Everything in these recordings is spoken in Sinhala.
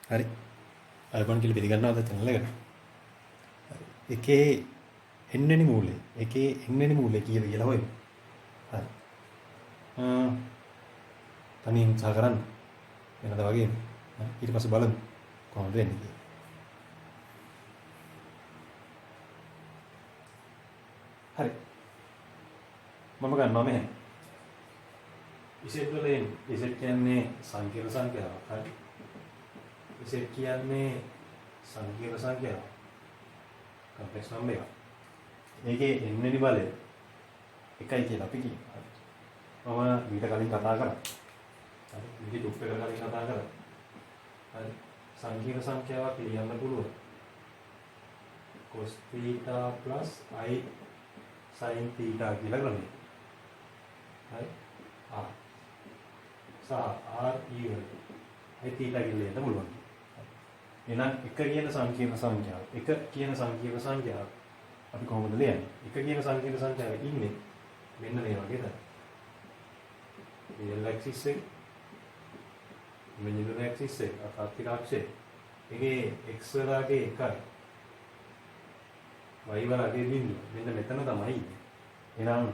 හරි. අල්පන් කියලා පිළිගන්නවද channel එකට? එකේ n වෙනි මූලය. එකේ n වෙනි මූලය කීයද කියලා හොයමු. හරි. තනියෙන් උත්සාහ කරන්න. වෙනද වගේම. ඊට පස්සේ බලමු කොහොමද වෙන්නේ කියලා. හරි. මම ගන්නවා මෙහෙම. ඉසෙට් වලින් ඉසෙට් කියන්නේ සංකීර්ණ සංඛ්‍යාවක්. හරි. ඉසෙට් කියන්නේ සංකීර්ණ සංඛ්‍යාවක්. කම්ප්ලෙක්ස් නම්බර් එකක්. ඒකේ n වෙනි බලය 1යි කියලා අපි කියනවා. මම ඊට කලින් කතා කරා. හරි. ඊට ටොප් එක කලින් කතා කරා. හරි. සංකීර්ණ සංඛ්‍යාවක් ලියන්න පුළුවන්. cos theta plus i sin theta කියලා ගන්නවා. හරි. r සහ r equal i theta කියලා ලියන්න පුළුවන්. එහෙනම් 1 කියන සංකීර්ණ සංඛ්‍යාව 1 කියන සංකීර්ණ සංඛ්‍යාව අපි කොහොමද ලියන්නේ? 1 කියන සංකීර්ණ සංඛ්‍යාව ඉන්නේ මෙන්න මේ වගේ තමයි. real axis එක imaginary axis එක අකාර්තික අක්ෂය. ඒකේ x වලගේ 1යි y වලගේ බිඳුව. මෙන්න මෙතන තමයි ඉන්නේ. එහෙනම්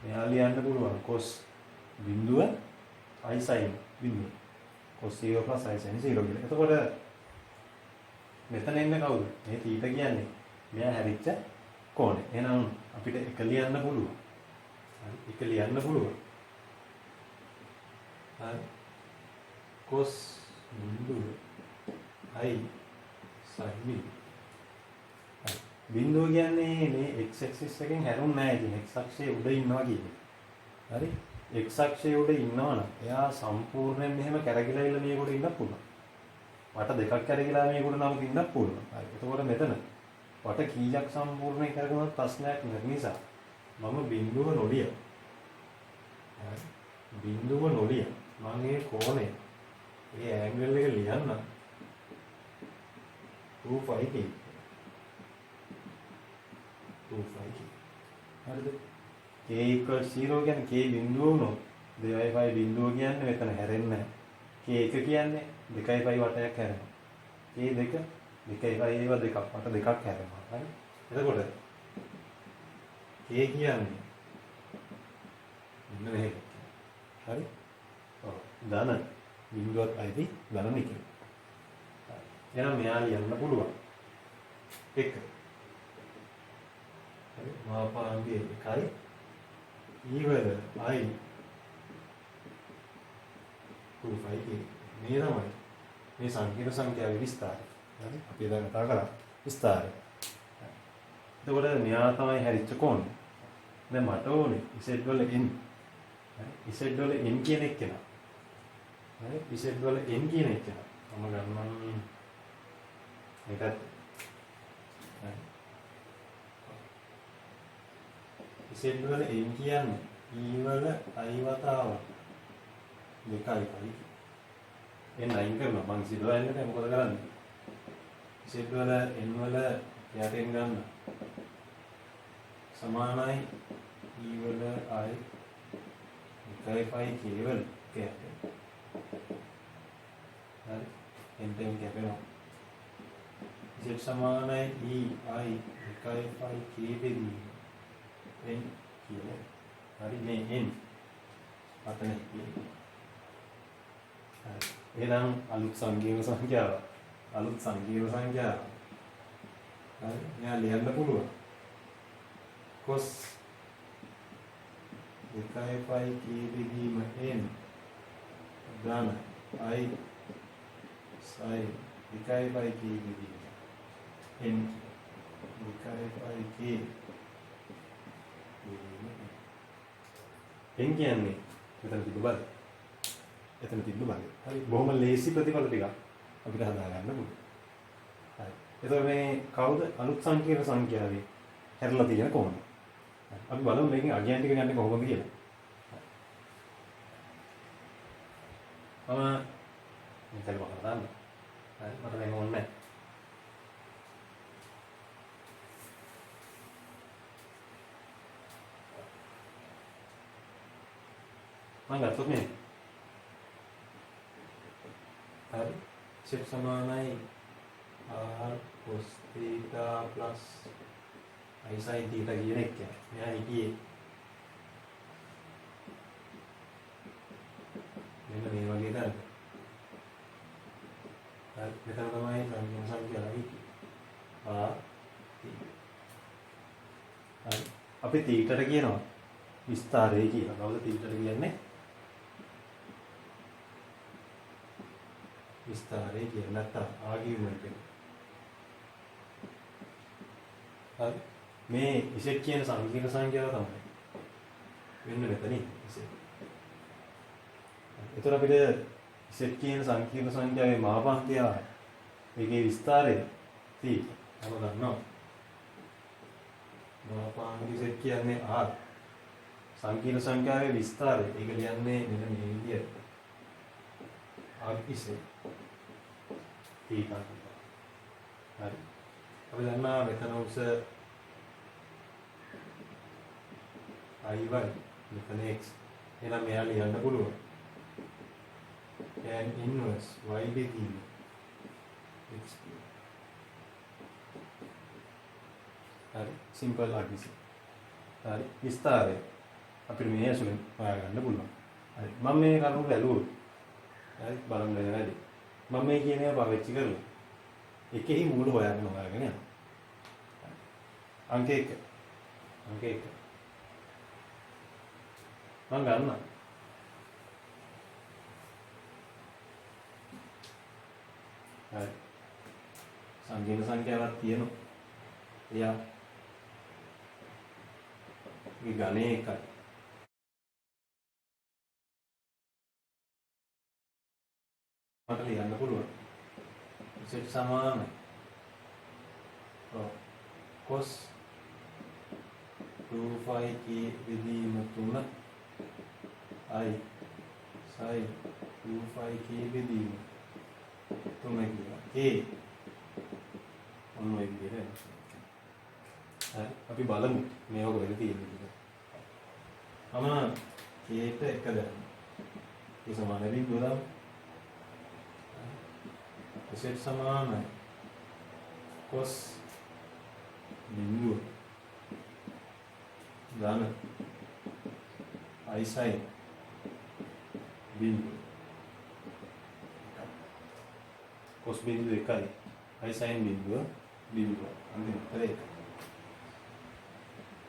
මෙයා ලියන්න පුළුවන් cos බිඳුව i sin බිඳුව. cos 0 plus i sin 0 කියලා. එතකොට මෙතන ඉන්න කවුද? මේ θ කියන්නේ මෙයා හැරිච්ච කෝණය. එහෙනම් අපිට එක ලියන්න පුළුවන්. හරි. එක ලියන්න පුළුවන්. හරි. cos බිඳුව i sin බිඳුව. හරි. බිඳුව කියන්නේ මේ x axis එකෙන් හැරුන්නේ නැහැ කියන x අක්ෂයේ උඩ ඉන්නවා කියන්නේ. හරි. x අක්ෂයේ උඩ ඉන්නවා නම් එයා සම්පූර්ණයෙන් මෙහෙම කැරකිලා ඉන්න මේකට ඉන්න පුළුවන්. වට දෙකක් කැරකිලා මේකට නම් ඉන්න පුළුවන්. හරි. එතකොට මෙතන වට කීයක් සම්පූර්ණයෙන් කරගුණත් ප්‍රශ්නයක් නැති නිසා මම බිඳුව නොලිය. හරි. බිඳුව නොලිය. මම මේ කෝණය මේ ඇන්ගල් එක ලියන්න 2πk 2πk. හරිද? k equals 0 කියන්නේ k බිඳුව වුණොත් 2π බිඳුව කියන්නේ මෙතන හැරෙන්නේ නැහැ. k 1 කියන්නේ 2π වටයක් හැරෙනවා. k 2 2π ඒවා දෙකක් වට දෙකක් හැරෙනවා. හරි. එතකොට k කියන්නේ මෙන්න මේක. හරි. ඔව්. ධන බිඳුවත් අයිති ධන නිකේ. හරි. එහෙනම් මෙයා ලියන්න පුළුවන්. 1. හරි. මාපාංගයේ 1යි ඊවල i 2πk. මේ තමයි මේ සංකීර්ණ සංඛ්‍යාවේ විස්තරය. හරි. අපි දැන් කතා කරා විස්තරය. එතකොට මෙයා තමයි හැරිච්ච කෝණය. දැන් මට ඕනේ z වල n. හරි. z වල n කියන එක කෙනා. හරි. z වල n කියන එක කෙනා. මම ගන්නම් මේකත්. හරි. z වල n කියන්නේ e වල i වතාවක් 2යි. n අයින් කරනවා. මම z වල n එක මොකද කරන්නේ? z වල n වල යටින් ගන්න සමානයි e වල i 2πk වල කැපේ. හරි. n කැපෙනවා. z සමානයි e i 2πk බෙදී n කියලා. හරි. මේ n අතන කියන්නේ. හරි. එහෙනම් අලුත් සංකීර්ණ සංඛ්‍යාව. අලුත් සංකීර්ණ සංඛ්‍යාව. හරි. මෙයා ලියන්න පුළුවන්. cos 2πk බෙදීම n ධන i sin 2πk බෙදීම n 2πk n කියන්නේ මෙතන තිබ්බ බල. එතන තිබ්බ බල. හරි. බොහොම ලේසි ප්‍රතිඵල ටිකක් අපිට හදා ගන්න පුළුවන්. හරි. එතකොට මේ කවුද අලුත් සංකීර්ණ සංඛ්‍යාවේ හැරලා තියෙන කොහොමද? අපි බලමු මේකෙන් අගයන් ටික යන්නේ කොහොමද කියලා. මෙතන මොකක්ද දාන්න? හරි. මට දැන් ඕනේ නැහැ. මම ගත්තොත් මේ. හරි. z සමානයි r cos theta plus I sin theta කියන එක. මෙයා හිටියේ මෙන්න මේ වගේ දාන්න. හරි මෙතන තමයි සංකීර්ණ සංඛ්‍යාව හිටියේ. හරි අපි තීටට කියනවා විස්තරය කියලා. කවුද තීටට කියන්නේ? විස්තරය කියන්නේ නැත්නම් ආගියුමන්ට් එක. හරි මේ z කියන සංකීර්ණ සංඛ්‍යාව තමයි වෙන්න මෙතනින් z. ඒතර අපිට z කියන සංකීර්ණ සංඛ්‍යාවේ මාපාන්තය මේකේ විස්තරය තීටා. අප ගන්නවා මාපාන්ති z කියන්නේ r සංකීර්ණ සංඛ්‍යාවේ විස්තරය. ඒක ලියන්නේ මෙන්න මේ විදිහට. r is theta. හරි. අපි දන්නා මෙතන උස iy මෙතන x. එහෙනම් මෙයා ලියන්න පුළුවන්. tan inverse y බෙදීම x. හරි සිම්පල් RBC. හරි විස්තරය අපිට මේ ඇසුරෙන් හොයාගන්න පුළුවන්. හරි මම මේ කරුණු බැලුවොත් හරි බලන්න වැඩි. මම මේ කියන ඒවා පාවිච්චි කරලා එකෙහි මූල හොයාගෙන යනවා. අංක 1 මම ගන්න. හරි සංකීර්ණ සංඛ්‍යාවක් තියෙනවා. එයා මේ ගණේ එකයි. මට ලියන්න පුළුවන්. z සමානයි cos 2πk බෙදීම 3 i sin 2πk බෙදීම 3 කියලා. ඔන්න ඔය විදිහට. හරි අපි බලමු මේක කොහෙද තියෙන්නේ කියලා. මම k ට 1 දාන්න. ඒ සමාන බිඳුව දාමු. z සමානයි cos බිඳුව ධන i sin බිඳුව cos බිඳුව 1යි i sin බිඳුව අන්තිම උත්තරේ 1.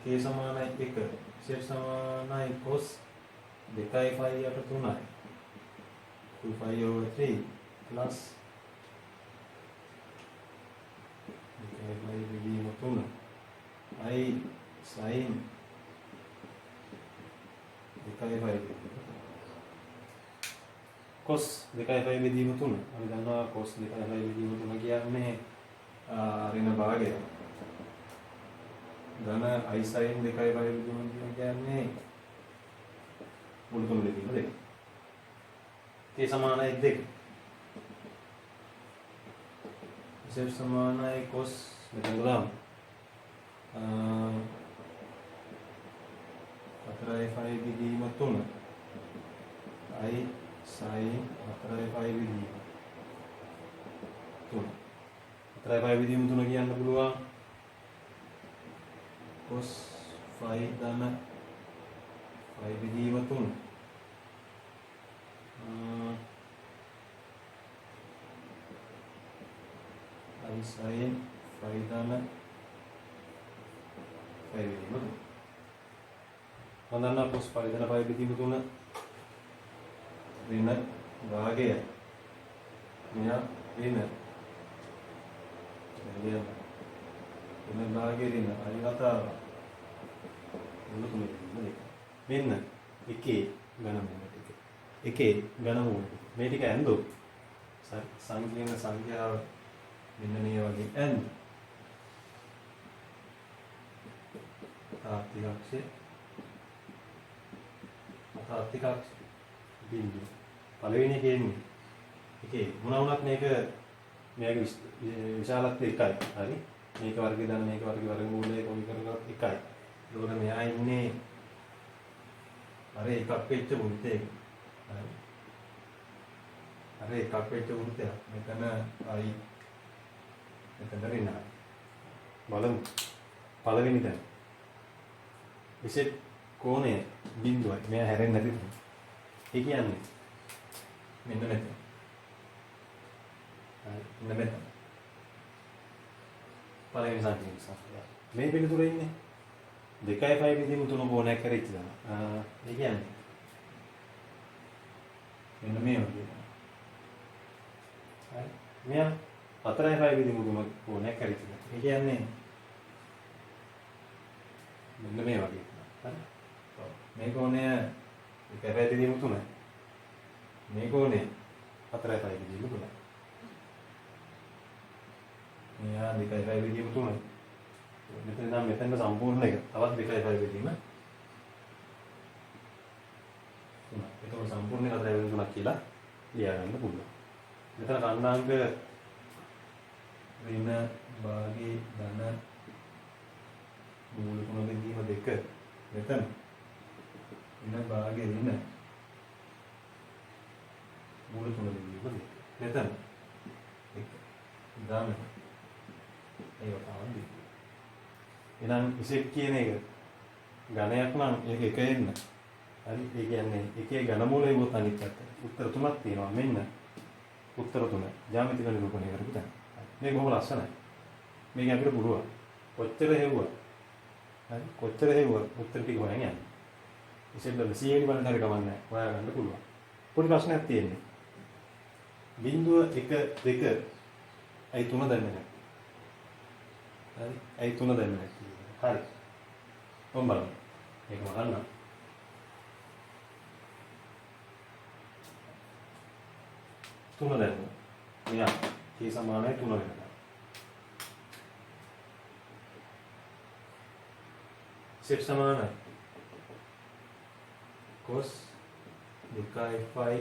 k සමානයි 1 z සමානයි cos 2යි 5යි 3යි 2π/3 plus 2π/3 i sin 2π/3 cos 2π/3 අපි දන්නවා cos 2π/3 කියන්නේ ඍණ භාගය. ධන i sin 2π/3 කියන්නේ මුළු තුන දෙකම දෙක. k සමානයි 2. z සමානයි cos මෙතන දාමු. 4π/3 i sin 4π/3 4π/3 කියන්න පුළුවන් cos 5 ධන 5/3 i sin 5 ධන 5/3 මම cos 5 ධන 5/3 ඍණ භාගය මෙයා ඍණ භාගය ඍණ අරිවතාව මුළු තුනේ මෙන්න එකේ ඝනමූල මේ ටික ඇඳෝ සංකීර්ණ සංඛ්‍යාව මෙන්න මේ වගේ ඇඳ තාත්තිකක්ෂ බිඳුව පළවෙනි එකේ එන්නේ එකේ මොනවා වුණත් මේක මෙයාගේ විශාලත්වය එකයි. හරි මේක වර්ගය දාන මේක වර්ගයේ වර්ගමූලය කොහොම කරගත්තත් එකයි. ඒකෝර මෙයා ඉන්නේ අර එකක් වෙච්ච මුත්තේ. හරි අර එකක් වෙච්ච වෘත්තයක්. මෙතන I මෙතන ඍණ. බලමු. පළවෙනි තැන. විශේෂ කෝණය බිඳුවයි. මෙයා හැරෙන්නේ නැති තැන. ඒ කියන්නේ මෙන්න මෙතන. මෙන්න මෙතන. පළවෙනි සංකේතය සම්පූර්ණ. මේ පිළිතුරේ ඉන්නේ 2.5 විදිහම තුන කෝණයක් කරේ ඉතින්. ඒ කියන්නේ මෙන්න මේ වගේ. හරි. මෙයා 4.5 විදිහම තුන කෝණයක් කරේ ඉතින්. ඒ කියන්නේ මෙන්න මේ වගේ. හරි. මේ කෝණය 2.5 විදිහම තුනයි. මේ කෝණය 4.5 විදිහම තුනයි. මෙයා 2.5 විදිහම තුනයි. මෙතන නම් මෙතන සම්පූර්ණ එක තවත් 2.5 විදිහම තුනයි. ඒක සම්පූර්ණ 4.5 තුනක් කියලා ලියා ගන්න පුළුවන්. මෙතන කණ්ඩාංක ඍණ භාගයේ ධන මූල තුන බෙදීම 2 මෙතන ඍණ භාගයේ ඍණ මූල තුන බෙදීම 2 මෙතන 1 ධන ඒක තමයි. එහෙනම් ඉසෙට් කියන එක ඝනයක් නම් ඒක එක එන්න. හරි. ඒ කියන්නේ එකේ ඝනමූලය වුත් අනිත් පැත්ත. උත්තර තුනක් තියෙනවා. මෙන්න උත්තර තුන. ජ්‍යාමිතික නිරූපණය කරපු තැන. මේක බොහොම ලස්සනයි. මේක අපිට පුළුවන්. කොච්චර හෙව්වා. හරි. කොච්චර හෙව්වා උත්තර ටික හොයන් යන්න. ඉසෙට් වල 100 වෙනි බලන්න හරි කමක් නැහැ. හොයා ගන්න පුළුවන්. පොඩි ප්‍රශ්නයක් තියෙන්නේ. බිංදුව 1 2 අයි 3 දැම්මේ නැහැ. හරි. අයි 3 දැම්මේ නැහැ. හරි. කොහොම බලන්න. මේක මහන්න. තුන දැම්ම. මෙයා t සමානයි 3 වෙනවා. z සමානයි cos 2 phi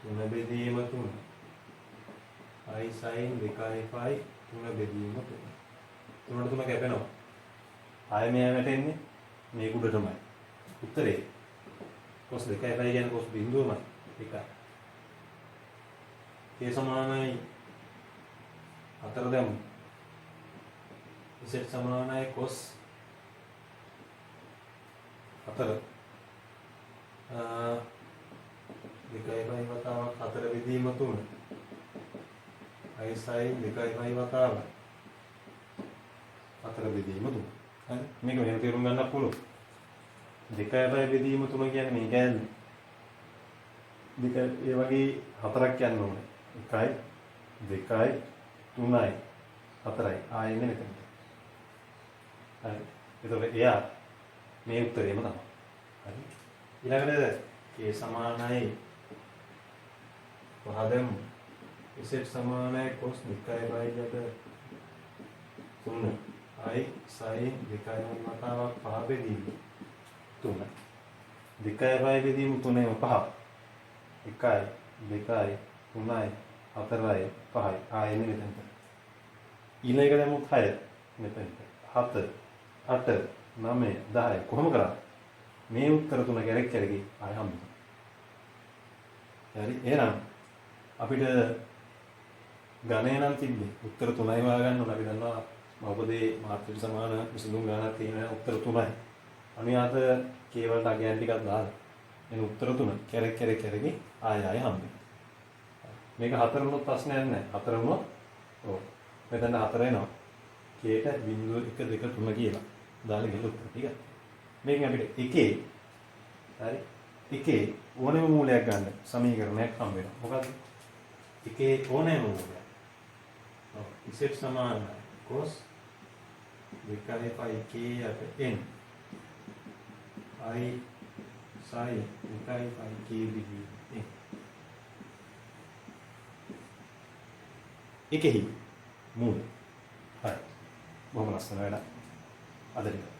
3 බෙදීම 3. i sin 2 phi 3 බෙදීම 3. තුනට තුන කැපෙනවා. ආයෙ මෙයා වැටෙන්නේ මේක උඩටමයි. උත්තරේ cos 2 phi කියන්නේ cos බිඳුවමයි. එකයි. k සමානයි 4 දැම්මු. z සමානයි cos 4 2 phi වතාවක් 4 බෙදීම 3. i sin 2 phi වතාවක් 4 බෙදීම 3. හරි. මේක මෙහෙම තේරුම් ගන්නත් පුළුවන්. 2 පයි බෙදීම 3 කියන්නේ මේක ඇල්ල. දෙක ඒ වගේ හතරක් යන්න ඕනේ. 1යි 2යි 3යි 4යි ආයෙත් මෙතනට. හරි. ඒතකොට එයා මේ උත්තරේම තමයි. හරි. ඊළඟට k සමානයි පහදම් z සමානයි cos 2 3 i sin 2 වතාවක් 5 බෙදීම 3. 2 බෙදීම 3ම 5. 1යි 2යි 3යි 4යි 5යි ආයෙත් මෙතනට. ඊළඟ එක දැම්මොත් 6 මෙතනට. 7 8 9 10 කොහොම කරා? මේ උත්තර තුන කැරක් කැරකි ආයෙ හම්බුනා. හරි. එහෙනම් අපිට ගණය නම් තිබ්බේ උත්තර 3යි හොයාගන්න ඕන. අපි දන්නවා මොකදේ මාත්‍රික සමාන විසඳුම් ගණනක් තියෙනවා උත්තර 3යි. අනුයාත කේවලට අගයන් ටිකක් දාලා එන උත්තර 3 කැරක් කැරකි ආයෙ හම්බෙනවා. මේක 4 වුණොත් ප්‍රශ්නයක් නැහැ. 4 වුණොත් ඔව් මෙතන 4 එනවා. කේට 0 1 2 3 කියලා දාලා ගිහලා උත්තර ටික. මේකෙන් අපිට එකේ හරි එකේ ඕනෙම මූලයක් ගන්න සමීකරණයක් හම්බ වෙනවා. මොකද්ද? එකේ ඕනෙම මූලයක්. ඔව් z සමානයි cos 2 phi k යට n i sin 2 phi k විදිහේ n. එකෙහි මූල. හරි. බොහොම ලස්සන වැඩක්. අද ටික